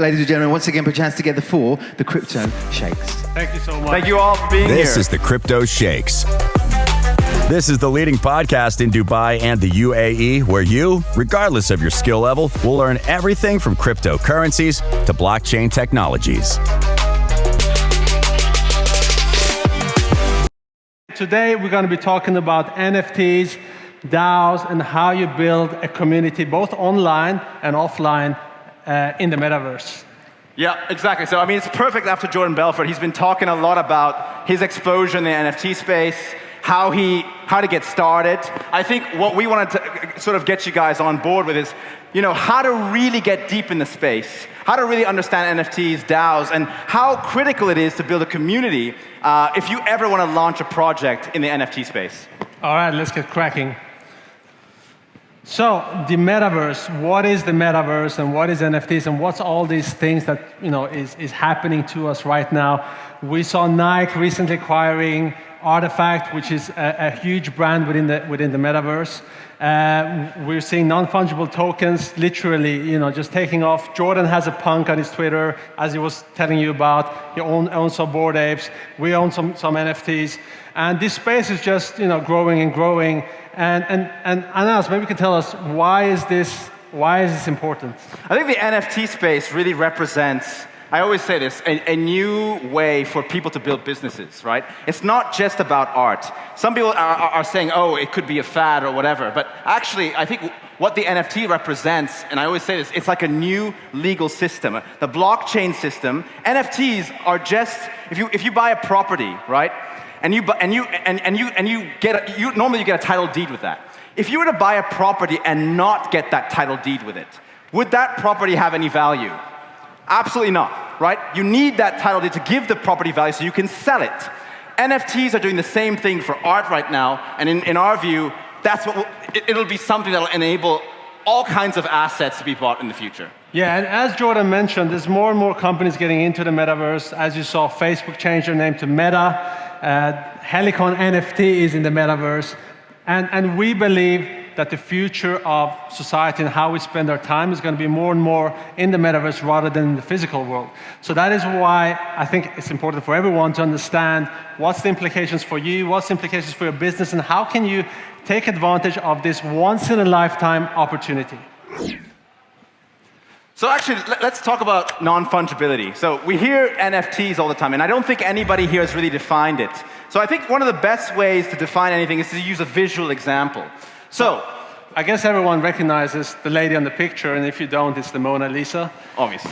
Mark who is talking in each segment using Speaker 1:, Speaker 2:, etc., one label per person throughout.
Speaker 1: Ladies and gentlemen, once again, put your hands together for the Crypto Sheikhs.
Speaker 2: Thank you so much.
Speaker 3: Thank you all for being here.
Speaker 4: This is the Crypto Sheikhs. This is the leading podcast in Dubai and the UAE, where you, regardless of your skill level, will learn everything from cryptocurrencies to blockchain technologies.
Speaker 2: Today, we're going to be talking about NFTs, DAOs, and how you build a community, both online and offline, in the Metaverse.
Speaker 3: Yeah, exactly. So, I mean, it's perfect after Jordan Belfort. He's been talking a lot about his exposure in the NFT space, how to get started. I think what we wanted to sort of get you guys on board with is, how to really get deep in the space, how to really understand NFTs, DAOs, and how critical it is to build a community if you ever want to launch a project in the NFT space.
Speaker 2: All right, let's get cracking. So, the Metaverse, what is the Metaverse and what is NFTs and what's all these things that is happening to us right now? We saw Nike recently acquiring Artifact, which is a huge brand within the Metaverse. We're seeing non-fungible tokens literally, just taking off. Jordan has a punk on his Twitter, as he was telling you about. He owns some Bored Apes. We own some NFTs. And this space is just, growing and growing. And Anas, maybe you can tell us, why is this important? I
Speaker 3: think the NFT space really represents, I always say this, a new way for people to build businesses, right? It's not just about art. Some people are saying, oh, it could be a fad or whatever. But actually, I think what the NFT represents, and I always say this, it's like a new legal system. The blockchain system, NFTs are just, if you buy a property, right? And normally you get a title deed with that. If you were to buy a property and not get that title deed with it, would that property have any value? Absolutely not, right? You need that title deed to give the property value so you can sell it. NFTs are doing the same thing for art right now, and in our view, it'll be something that'll enable all kinds of assets to be bought in the future.
Speaker 2: Yeah, and as Jordan mentioned, there's more and more companies getting into the Metaverse. As you saw, Facebook changed their name to Meta. Helicon NFT is in the Metaverse. And we believe that the future of society and how we spend our time is going to be more and more in the Metaverse rather than in the physical world. So that is why I think it's important for everyone to understand what's the implications for you, what's the implications for your business, and how can you take advantage of this once-in-a-lifetime opportunity.
Speaker 3: So actually, let's talk about non-fungibility. So we hear NFTs all the time, and I don't think anybody here has really defined it. So I think one of the best ways to define anything is to use a visual example. So
Speaker 2: I guess everyone recognizes the lady on the picture, and if you don't, it's the Mona Lisa.
Speaker 3: Obviously.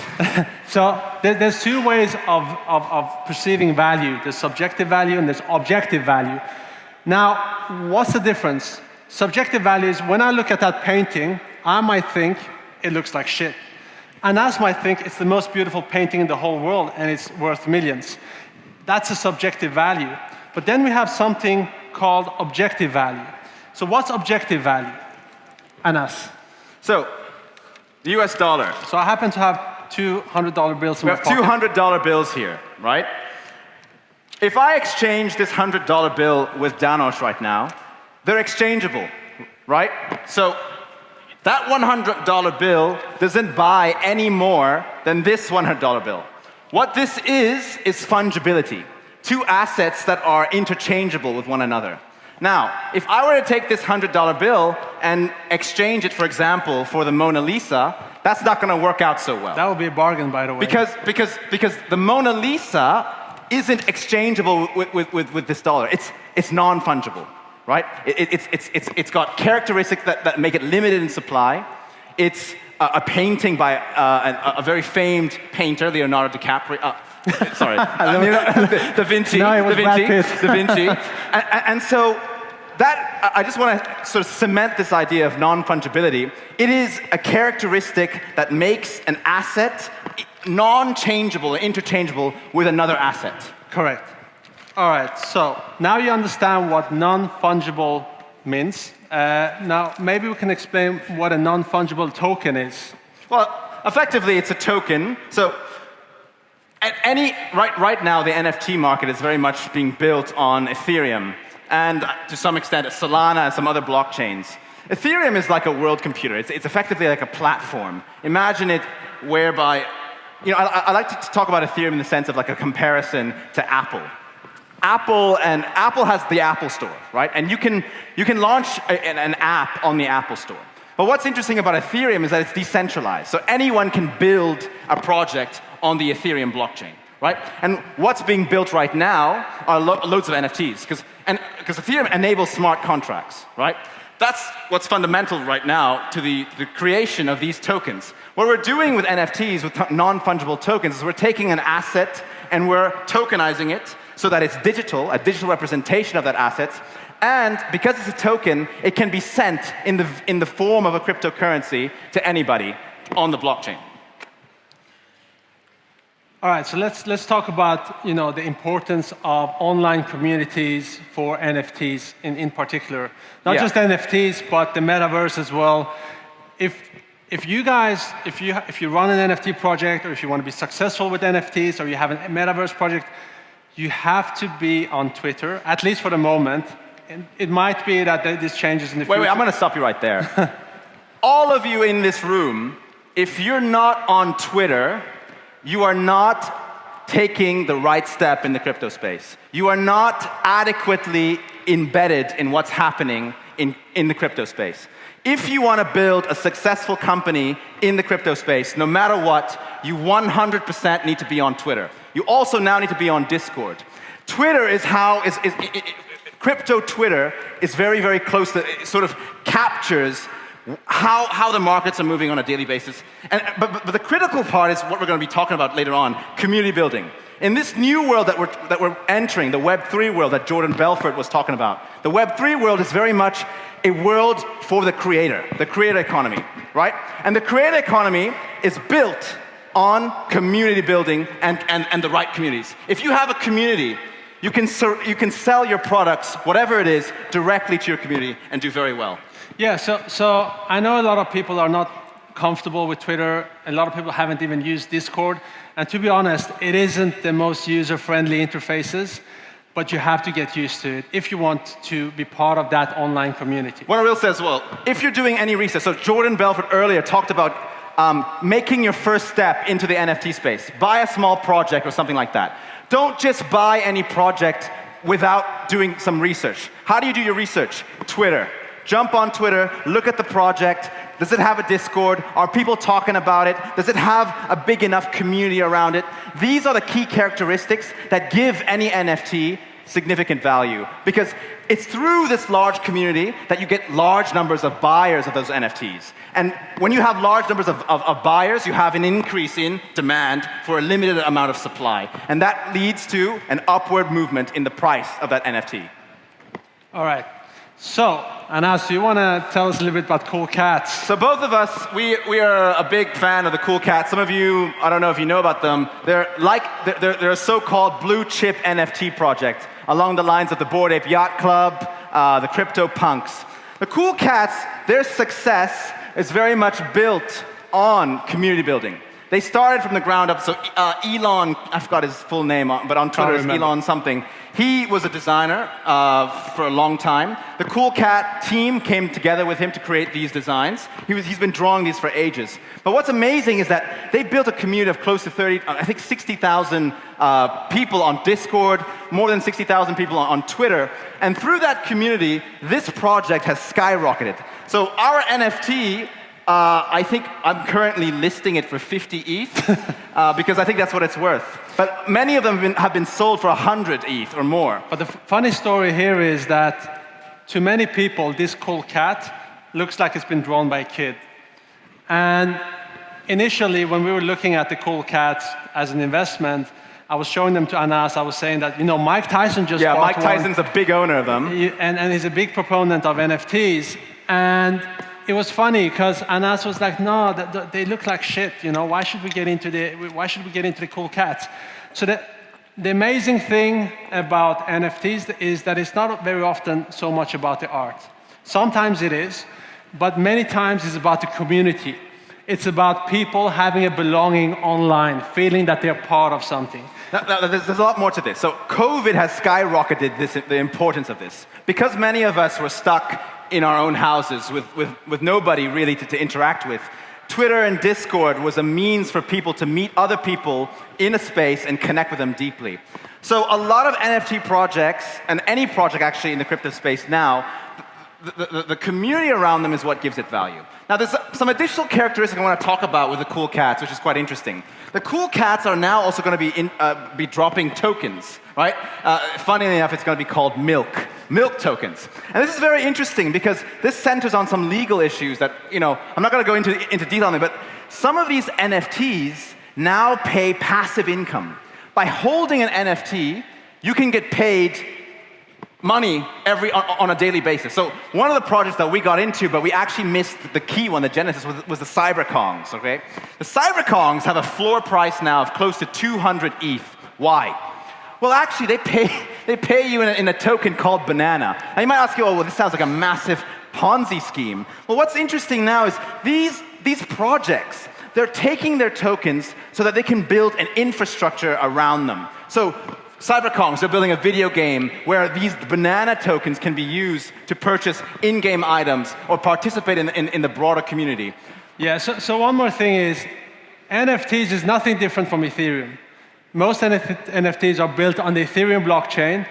Speaker 2: So there's two ways of perceiving value. There's subjective value and there's objective value. Now, what's the difference? Subjective value is when I look at that painting, I might think it looks like shit. Anas might think it's the most beautiful painting in the whole world and it's worth millions. That's a subjective value. But then we have something called objective value. So what's objective value? Anas.
Speaker 3: So, the US dollar.
Speaker 2: So I happen to have $200 bills in my pocket.
Speaker 3: We have $200 bills here, right? If I exchange this $100 bill with Danosch right now, they're exchangeable, right? So, that $100 bill doesn't buy any more than this $100 bill. What this is fungibility. Two assets that are interchangeable with one another. Now, if I were to take this $100 bill and exchange it, for example, for the Mona Lisa, that's not going to work out so well.
Speaker 2: That would be a bargain, by the way.
Speaker 3: Because the Mona Lisa isn't exchangeable with this dollar. It's non-fungible. Right? It's got characteristics that make it limited in supply. It's a painting by a very famed painter, Leonardo DiCaprio. Sorry, Da Vinci.
Speaker 2: No, it was
Speaker 3: Da Vinci. And so that I just want to sort of cement this idea of non-fungibility. It is a characteristic that makes an asset non-changeable, interchangeable with another asset.
Speaker 2: Correct. All right, so now you understand what non-fungible means. Now, maybe we can explain what a non-fungible token is.
Speaker 3: Well, effectively, it's a token. So, right now, the NFT market is very much being built on Ethereum, and to some extent, Solana and some other blockchains. Ethereum is like a world computer. It's effectively like a platform. Imagine it whereby I like to talk about Ethereum in the sense of like a comparison to Apple. Apple has the Apple Store, right? And you can launch an app on the Apple Store. But what's interesting about Ethereum is that it's decentralized. So anyone can build a project on the Ethereum blockchain, right? And what's being built right now are loads of NFTs, because Ethereum enables smart contracts, right? That's what's fundamental right now to the creation of these tokens. What we're doing with NFTs, with non-fungible tokens, is we're taking an asset and we're tokenizing it so that it's digital, a digital representation of that asset. And because it's a token, it can be sent in the form of a cryptocurrency to anybody on the blockchain.
Speaker 2: All right, so let's talk about the importance of online communities for NFTs in particular. Not just NFTs, but the metaverse as well. If you run an NFT project, or if you want to be successful with NFTs, or you have a metaverse project, you have to be on Twitter, at least for the moment. And it might be that this changes in the future.
Speaker 3: Wait, I'm going to stop you right there. All of you in this room, if you're not on Twitter, you are not taking the right step in the crypto space. You are not adequately embedded in what's happening in the crypto space. If you want to build a successful company in the crypto space, no matter what, you 100% need to be on Twitter. You also now need to be on Discord. Twitter is crypto Twitter is very, very close to, it sort of captures how the markets are moving on a daily basis. But the critical part is what we're going to be talking about later on, community building. In this new world that we're entering, the Web3 world that Jordan Belfort was talking about, the Web3 world is very much a world for the creator economy, right? And the creator economy is built on community building and the right communities. If you have a community, you can sell your products, whatever it is, directly to your community and do very well.
Speaker 2: Yeah, so I know a lot of people are not comfortable with Twitter. A lot of people haven't even used Discord. And to be honest, it isn't the most user-friendly interfaces, but you have to get used to it if you want to be part of that online community.
Speaker 3: What I will say as well, if you're doing any research, so Jordan Belfort earlier talked about making your first step into the NFT space. Buy a small project or something like that. Don't just buy any project without doing some research. How do you do your research? Twitter. Jump on Twitter, look at the project. Does it have a Discord? Are people talking about it? Does it have a big enough community around it? These are the key characteristics that give any NFT significant value, because it's through this large community that you get large numbers of buyers of those NFTs. And when you have large numbers of buyers, you have an increase in demand for a limited amount of supply. And that leads to an upward movement in the price of that NFT.
Speaker 2: All right. So, Anas, do you want to tell us a little bit about Cool Cats?
Speaker 3: So both of us, we are a big fan of the Cool Cats. Some of you, I don't know if you know about them, they're a so-called blue chip NFT project along the lines of the Bored Ape Yacht Club, the Crypto Punks. The Cool Cats, their success is very much built on community building. They started from the ground up. So Elon, I forgot his full name, but on Twitter it's Elon something. He was a designer for a long time. The Cool Cat team came together with him to create these designs. He's been drawing these for ages. But what's amazing is that they built a community of close to 60,000 people on Discord, more than 60,000 people on Twitter. And through that community, this project has skyrocketed. So our NFT, I think I'm currently listing it for 50 ETH because I think that's what it's worth. But many of them have been sold for 100 ETH or more.
Speaker 2: But the funny story here is that to many people, this Cool Cat looks like it's been drawn by a kid. And initially, when we were looking at the Cool Cats as an investment, I was showing them to Anas. I was saying that, Mike Tyson just bought
Speaker 3: Mike Tyson's a big owner of them.
Speaker 2: And he's a big proponent of NFTs. And it was funny because Anas was like, no, they look like shit. Why should we get into the Cool Cats? So the amazing thing about NFTs is that it's not very often so much about the art. Sometimes it is, but many times it's about the community. It's about people having a belonging online, feeling that they're part of something.
Speaker 3: Now, there's a lot more to this. So COVID has skyrocketed the importance of this. Because many of us were stuck in our own houses with nobody really to interact with, Twitter and Discord was a means for people to meet other people in a space and connect with them deeply. So a lot of NFT projects, and any project actually in the crypto space now, the community around them is what gives it value. Now there's some additional characteristics I want to talk about with the cool cats, which is quite interesting. The cool cats are now also going to be dropping tokens, right? Funnily enough, it's going to be called milk tokens. And this is very interesting because this centers on some legal issues that, I'm not going to go into detail on it, but some of these NFTs now pay passive income. By holding an NFT, you can get paid money on a daily basis. So one of the projects that we got into, but we actually missed the key one, the genesis, was the Cyberkongs, okay? The Cyberkongs have a floor price now of close to 200 ETH. Why? Well, actually, they pay you in a token called Banana. Now you might ask, well, this sounds like a massive Ponzi scheme. Well, what's interesting now is these projects, they're taking their tokens so that they can build an infrastructure around them. So Cyberkongs, they're building a video game where these banana tokens can be used to purchase in-game items or participate in the broader community.
Speaker 2: Yeah, so one more thing is, NFTs is nothing different from Ethereum. Most NFTs are built on the Ethereum blockchain.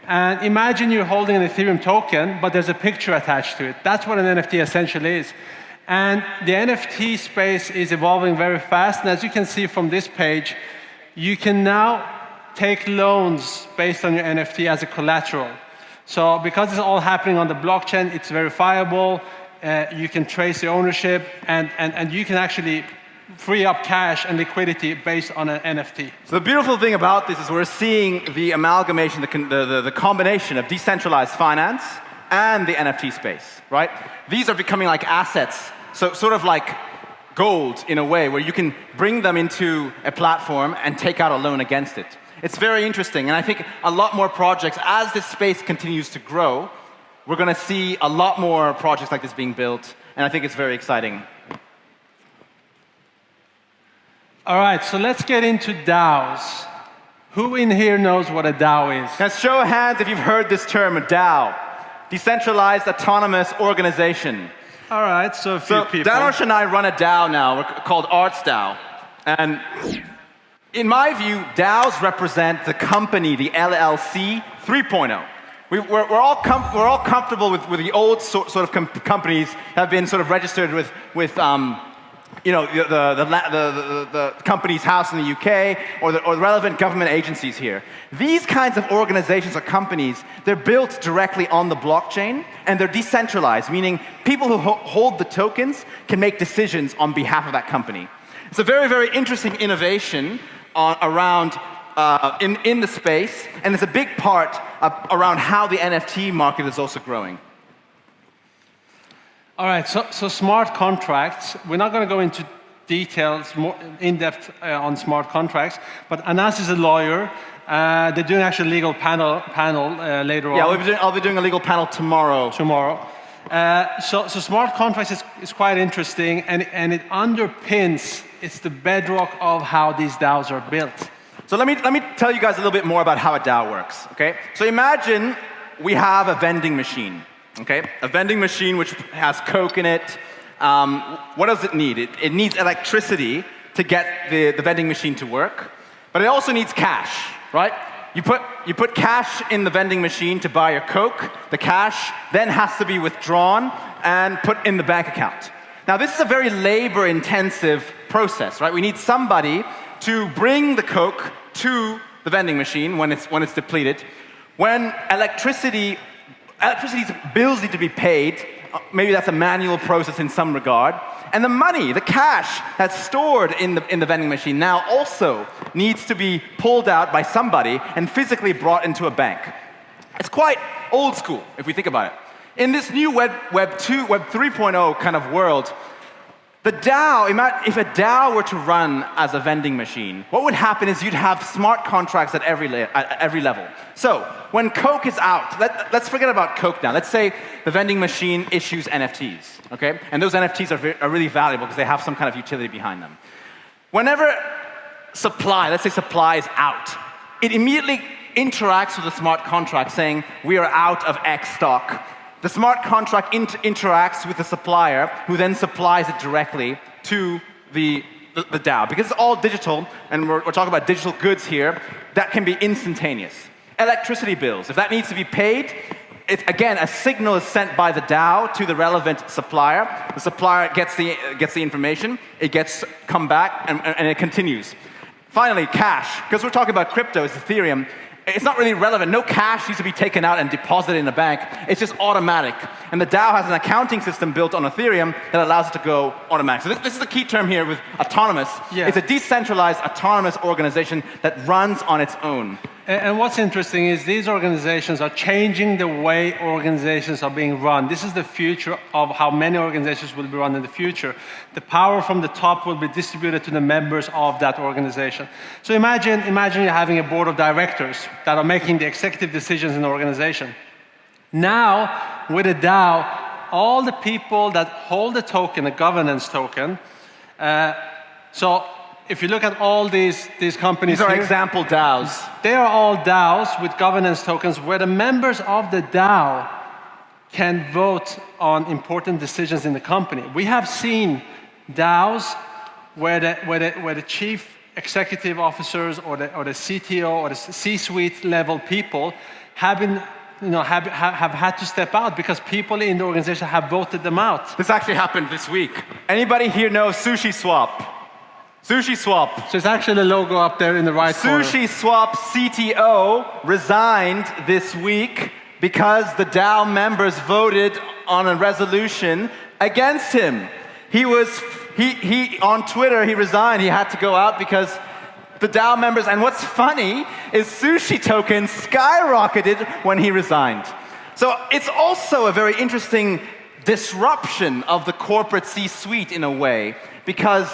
Speaker 2: And imagine you're holding an Ethereum token, but there's a picture attached to it. That's what an NFT essentially is. And the NFT space is evolving very fast. And as you can see from this page, you can now take loans based on your NFT as a collateral. So because it's all happening on the blockchain, it's verifiable, you can trace the ownership, and you can actually free up cash and liquidity based on an NFT.
Speaker 3: So the beautiful thing about this is we're seeing the amalgamation, the combination of decentralized finance and the NFT space, right? These are becoming like assets, so sort of like gold in a way, where you can bring them into a platform and take out a loan against it. It's very interesting, and I think a lot more projects, as this space continues to grow, we're going to see a lot more projects like this being built, and I think it's very exciting.
Speaker 2: All right, so let's get into DAOs. Who in here knows what a DAO is?
Speaker 3: Let's show of hands if you've heard this term, a DAO. Decentralized Autonomous Organization.
Speaker 2: All right, so a few people.
Speaker 3: Danosch and I run a DAO now, we're called Arts DAO. And in my view, DAOs represent the company, the LLC 3.0. We're all comfortable with the old sort of companies that have been sort of registered with the company's house in the UK or the relevant government agencies here. These kinds of organizations or companies, they're built directly on the blockchain and they're decentralized, meaning people who hold the tokens can make decisions on behalf of that company. It's a very, very interesting innovation around in the space, and it's a big part around how the NFT market is also growing.
Speaker 2: All right, so smart contracts. We're not going to go into details, more in-depth on smart contracts, but Anas is a lawyer. They're doing actually a legal panel later on.
Speaker 3: Yeah, I'll be doing a legal panel tomorrow.
Speaker 2: So smart contracts is quite interesting, and it underpins, it's the bedrock of how these DAOs are built.
Speaker 3: So let me tell you guys a little bit more about how a DAO works, okay? So imagine we have a vending machine, okay? A vending machine which has Coke in it. What does it need? It needs electricity to get the vending machine to work, but it also needs cash, right? You put cash in the vending machine to buy your Coke. The cash then has to be withdrawn and put in the bank account. Now this is a very labor-intensive process, right? We need somebody to bring the Coke to the vending machine when it's depleted. When electricity bills need to be paid, maybe that's a manual process in some regard. And the money, the cash that's stored in the vending machine now also needs to be pulled out by somebody and physically brought into a bank. It's quite old school if we think about it. In this new Web 3.0 kind of world, the DAO, if a DAO were to run as a vending machine, what would happen is you'd have smart contracts at every level. So when Coke is out, let's forget about Coke now. Let's say the vending machine issues NFTs, okay? And those NFTs are really valuable because they have some kind of utility behind them. Whenever let's say supply is out, it immediately interacts with the smart contract saying, we are out of X stock. The smart contract interacts with the supplier, who then supplies it directly to the DAO. Because it's all digital, and we're talking about digital goods here, that can be instantaneous. Electricity bills, if that needs to be paid, it's, again, a signal is sent by the DAO to the relevant supplier. The supplier gets the information, it gets come back, and it continues. Finally, cash. Because we're talking about crypto, it's Ethereum. It's not really relevant. No cash needs to be taken out and deposited in a bank. It's just automatic. And the DAO has an accounting system built on Ethereum that allows it to go automatic. So this is the key term here with autonomous.
Speaker 2: Yeah.
Speaker 3: It's a decentralized, autonomous organization that runs on its own.
Speaker 2: And what's interesting is these organizations are changing the way organizations are being run. This is the future of how many organizations will be run in the future. The power from the top will be distributed to the members of that organization. So imagine you're having a board of directors that are making the executive decisions in the organization. Now, with a DAO, all the people that hold a token, a governance token, so if you look at all these companies
Speaker 3: These are
Speaker 2: here,
Speaker 3: example DAOs.
Speaker 2: they are all DAOs with governance tokens where the members of the DAO can vote on important decisions in the company. We have seen DAOs where the chief executive officers or the CTO or the C-suite level people have had to step out because people in the organization have voted them out.
Speaker 3: This actually happened this week. Anybody here know SushiSwap? SushiSwap.
Speaker 2: So it's actually the logo up there in the right corner.
Speaker 3: SushiSwap CTO resigned this week because the DAO members voted on a resolution against him. He on Twitter, he resigned. He had to go out because the DAO members, and what's funny is Sushi tokens skyrocketed when he resigned. So it's also a very interesting disruption of the corporate C-suite in a way, because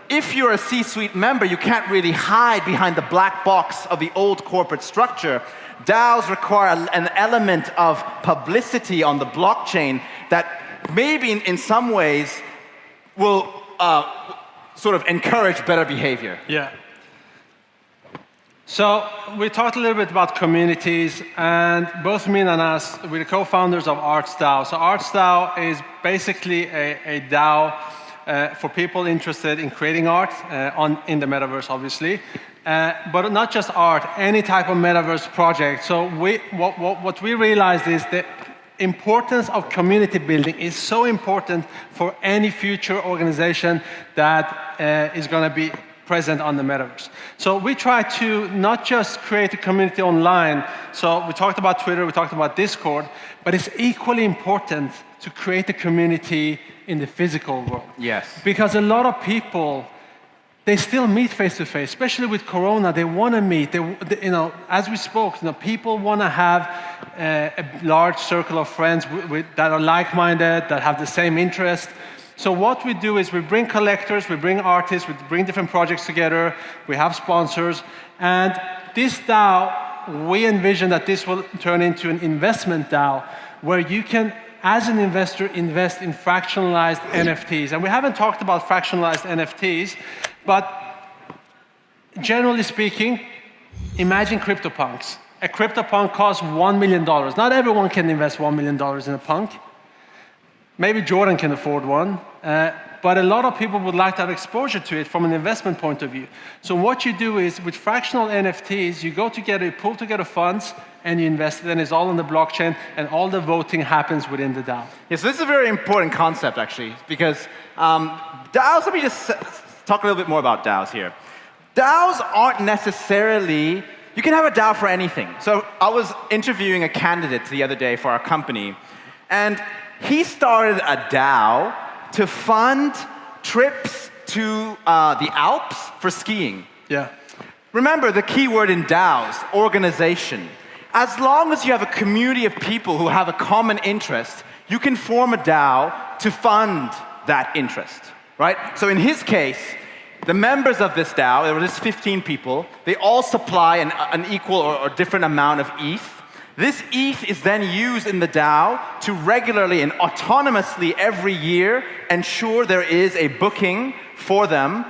Speaker 3: if you're a C-suite member, you can't really hide behind the black box of the old corporate structure. DAOs require an element of publicity on the blockchain that maybe in some ways will sort of encourage better behavior.
Speaker 2: Yeah. So we talked a little bit about communities, and both me and Anas, we're the co-founders of Arts DAO. So Arts DAO is basically a DAO for people interested in creating art in the metaverse, obviously, but not just art, any type of metaverse project. So what we realized is the importance of community building is so important for any future organization that is going to be present on the metaverse. So we try to not just create a community online. So we talked about Twitter, we talked about Discord, but it's equally important to create a community in the physical world.
Speaker 3: Yes.
Speaker 2: Because a lot of people, they still meet face to face, especially with Corona. They want to meet. As we spoke, people want to have a large circle of friends that are like-minded, that have the same interest. So what we do is we bring collectors, we bring artists, we bring different projects together. We have sponsors, and this DAO, we envision that this will turn into an investment DAO, where you can, as an investor, invest in fractionalized NFTs. And we haven't talked about fractionalized NFTs, but generally speaking, imagine CryptoPunks. A CryptoPunk costs $1 million. Not everyone can invest $1 million in a punk. Maybe Jordan can afford one, but a lot of people would like to have exposure to it from an investment point of view. So what you do is, with fractional NFTs, you go together, you pull together funds, and you invest it, and it's all on the blockchain, and all the voting happens within the DAO.
Speaker 3: Yeah, so this is a very important concept, actually, because DAOs, let me just talk a little bit more about DAOs here. DAOs aren't necessarily, you can have a DAO for anything. So I was interviewing a candidate the other day for our company, and he started a DAO to fund trips to the Alps for skiing.
Speaker 2: Yeah.
Speaker 3: Remember the key word in DAOs, organization. As long as you have a community of people who have a common interest, you can form a DAO to fund that interest, right? So in his case, the members of this DAO, there were just 15 people, they all supply an equal or different amount of ETH. This ETH is then used in the DAO to regularly and autonomously every year ensure there is a booking for them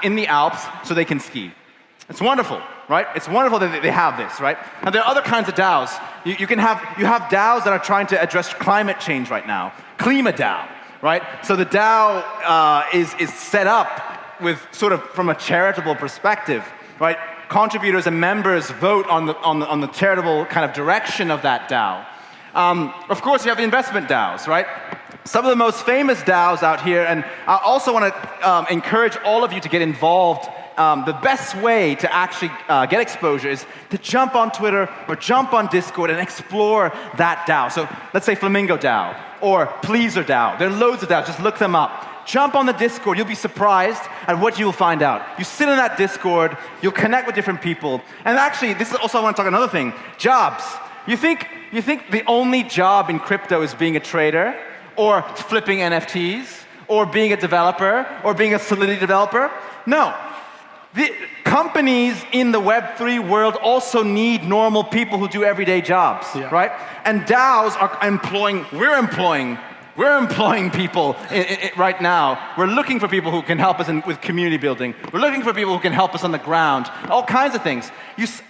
Speaker 3: in the Alps so they can ski. It's wonderful, right? It's wonderful that they have this, right? And there are other kinds of DAOs. You have DAOs that are trying to address climate change right now. Klima DAO, right? So the DAO is set up with sort of from a charitable perspective, right? Contributors and members vote on the charitable kind of direction of that DAO. Of course, you have the investment DAOs, right? Some of the most famous DAOs out here, and I also want to encourage all of you to get involved. The best way to actually get exposure is to jump on Twitter or jump on Discord and explore that DAO. So let's say Flamingo DAO or Pleaser DAO. There are loads of DAOs, just look them up. Jump on the Discord, you'll be surprised at what you'll find out. You sit in that Discord, you'll connect with different people. And actually, this is also, I want to talk another thing, jobs. You think the only job in crypto is being a trader or flipping NFTs or being a developer or being a Solidity developer? No. The companies in the Web3 world also need normal people who do everyday jobs, right? And DAOs are we're employing people right now. We're looking for people who can help us with community building. We're looking for people who can help us on the ground, all kinds of things.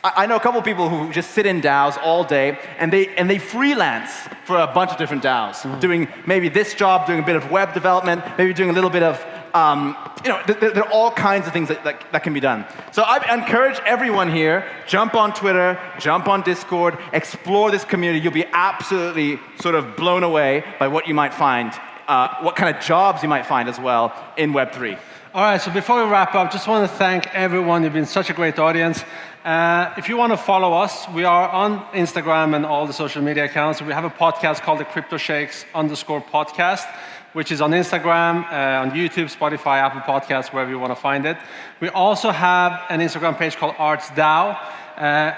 Speaker 3: I know a couple of people who just sit in DAOs all day, and they freelance for a bunch of different DAOs, doing maybe this job, doing a bit of web development, maybe doing a little bit of, there are all kinds of things that can be done. So I encourage everyone here, jump on Twitter, jump on Discord, explore this community. You'll be absolutely sort of blown away by what you might find, what kind of jobs you might find as well in Web3.
Speaker 2: All right, so before we wrap up, just want to thank everyone. You've been such a great audience. If you want to follow us, we are on Instagram and all the social media accounts. We have a podcast called the Crypto Sheikhs _podcast, which is on Instagram, on YouTube, Spotify, Apple Podcasts, wherever you want to find it. We also have an Instagram page called Arts DAO,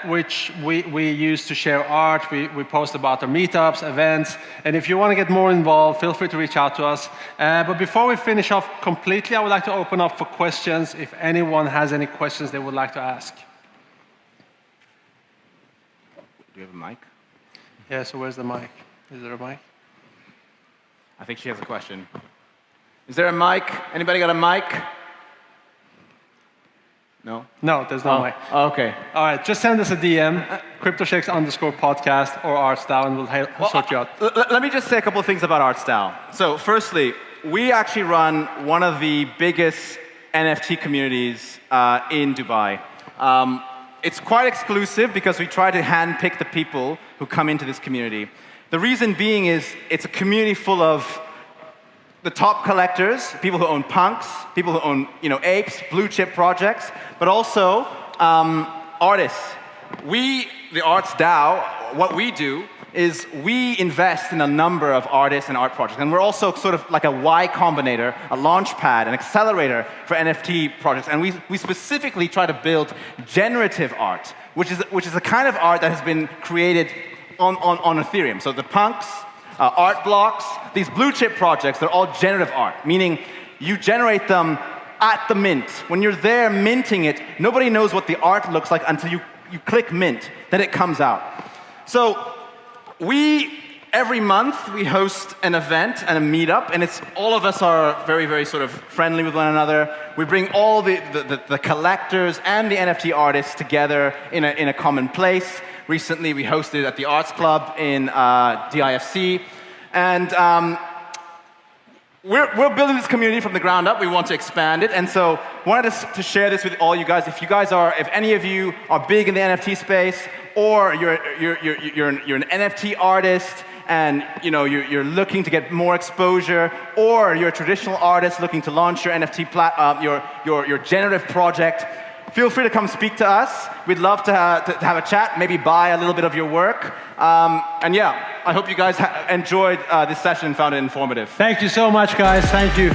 Speaker 2: which we use to share art. We post about our meetups, events, and if you want to get more involved, feel free to reach out to us. But before we finish off completely, I would like to open up for questions if anyone has any questions they would like to ask.
Speaker 3: Do you have a mic?
Speaker 2: Yeah, so where's the mic? Is there a mic?
Speaker 3: I think she has a question. Is there a mic? Anybody got a mic? No?
Speaker 2: No, there's no mic.
Speaker 3: Oh, okay.
Speaker 2: All right, just send us a DM, Crypto Sheikhs _podcast or Arts DAO, and we'll sort you out.
Speaker 3: Let me just say a couple of things about Arts DAO. So firstly, we actually run one of the biggest NFT communities in Dubai. It's quite exclusive because we try to handpick the people who come into this community. The reason being is it's a community full of the top collectors, people who own punks, people who own apes, blue chip projects, but also artists. We, the Arts DAO, what we do is we invest in a number of artists and art projects. And we're also sort of like a Y Combinator, a launch pad, an accelerator for NFT projects. And we specifically try to build generative art, which is a kind of art that has been created on Ethereum. So the punks, art blocks, these blue chip projects, they're all generative art, meaning you generate them at the mint. When you're there minting it, nobody knows what the art looks like until you click mint, then it comes out. So every month we host an event and a meetup, and all of us are very, very sort of friendly with one another. We bring all the collectors and the NFT artists together in a common place. Recently, we hosted at the Arts Club in DIFC, and we're building this community from the ground up. We want to expand it, and so wanted to share this with all you guys. If any of you are big in the NFT space, or you're an NFT artist, and you're looking to get more exposure, or you're a traditional artist looking to launch your NFT your generative project, feel free to come speak to us. We'd love to have a chat, maybe buy a little bit of your work. And yeah, I hope you guys enjoyed this session and found it informative.
Speaker 2: Thank you so much, guys. Thank you.